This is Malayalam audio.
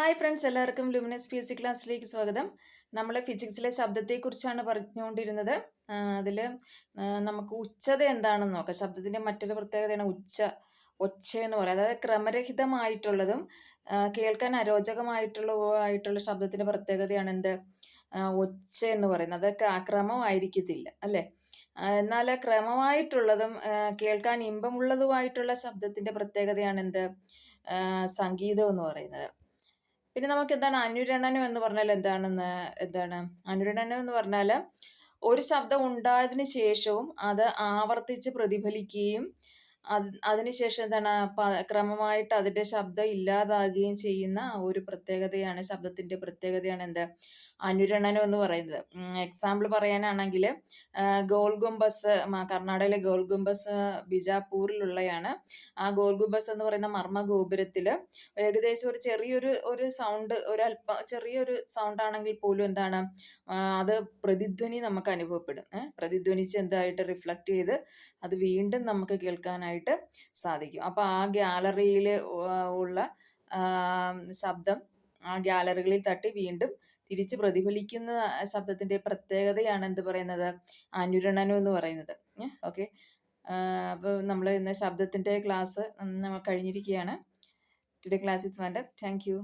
ഹായ് ഫ്രണ്ട്സ്, എല്ലാവർക്കും ലൂമിനസ് പി എസ് സി ക്ലാസ്സിലേക്ക് സ്വാഗതം. നമ്മൾ ഫിസിക്സിലെ ശബ്ദത്തെക്കുറിച്ചാണ് പറഞ്ഞുകൊണ്ടിരുന്നത്. അതിൽ നമുക്ക് ഉച്ചത എന്താണെന്ന് നോക്കാം. ശബ്ദത്തിൻ്റെ മറ്റൊരു പ്രത്യേകതയാണ് ഒച്ച എന്ന് പറയുന്നത്. അതായത് ക്രമരഹിതമായിട്ടുള്ളതും കേൾക്കാൻ അരോചകമായിട്ടുള്ള ശബ്ദത്തിൻ്റെ പ്രത്യേകതയാണ് ഒച്ച എന്ന് പറയുന്നത്. അതൊക്കെ അക്രമമായിരിക്കത്തില്ല അല്ലേ. എന്നാൽ ക്രമമായിട്ടുള്ളതും കേൾക്കാൻ ഇമ്പമുള്ളതുമായിട്ടുള്ള ശബ്ദത്തിൻ്റെ പ്രത്യേകതയാണ് സംഗീതം എന്ന് പറയുന്നത്. പിന്നെ നമുക്ക് എന്താണ് അനുരണനം എന്ന് പറഞ്ഞാൽ എന്താണ് അനുരണനം എന്ന് പറഞ്ഞാൽ ഒരു ശബ്ദം ഉണ്ടായതിനു ശേഷവും അത് ആവർത്തിച്ച് പ്രതിഫലിക്കുകയും അതിനുശേഷം ക്രമമായിട്ട് അതിന്റെ ശബ്ദം ഇല്ലാതാകുകയും ചെയ്യുന്ന ഒരു പ്രത്യേകതയാണ് ശബ്ദത്തിന്റെ പ്രത്യേകതയാണ് അനുരണനം എന്ന് പറയുന്നത്. എക്സാമ്പിൾ പറയാനാണെങ്കിൽ ഗോൾ ഗുംബസ്, കർണാടകയിലെ ഗോൾ ഗുംബസ് ബിജാപൂരിലുള്ളയാണ്. ആ ഗോൾ ഗുംബസ് എന്ന് പറയുന്ന മർമ്മ ഗോപുരത്തിൽ ഏകദേശം ഒരു ചെറിയൊരു സൗണ്ട്, ചെറിയൊരു സൗണ്ട് ആണെങ്കിൽ പോലും അത് പ്രതിധ്വനി നമുക്ക് അനുഭവപ്പെടും. പ്രതിധ്വനിച്ച് റിഫ്ലക്ട് ചെയ്ത് അത് വീണ്ടും നമുക്ക് കേൾക്കാനായിട്ട് സാധിക്കും. അപ്പൊ ആ ഗാലറിയിൽ ഉള്ള ശബ്ദം ആ ഗാലറികളിൽ തട്ടി വീണ്ടും തിരിച്ച് പ്രതിഫലിക്കുന്ന ശബ്ദത്തിന്റെ പ്രത്യേകതയാണ് അനുരണനം എന്ന് പറയുന്നത്. ഓക്കെ, അപ്പോൾ നമ്മൾ ഇന്ന് ശബ്ദത്തിന്റെ ക്ലാസ് കഴിഞ്ഞിരിക്കുകയാണ്. Today class is wind up. Thank you.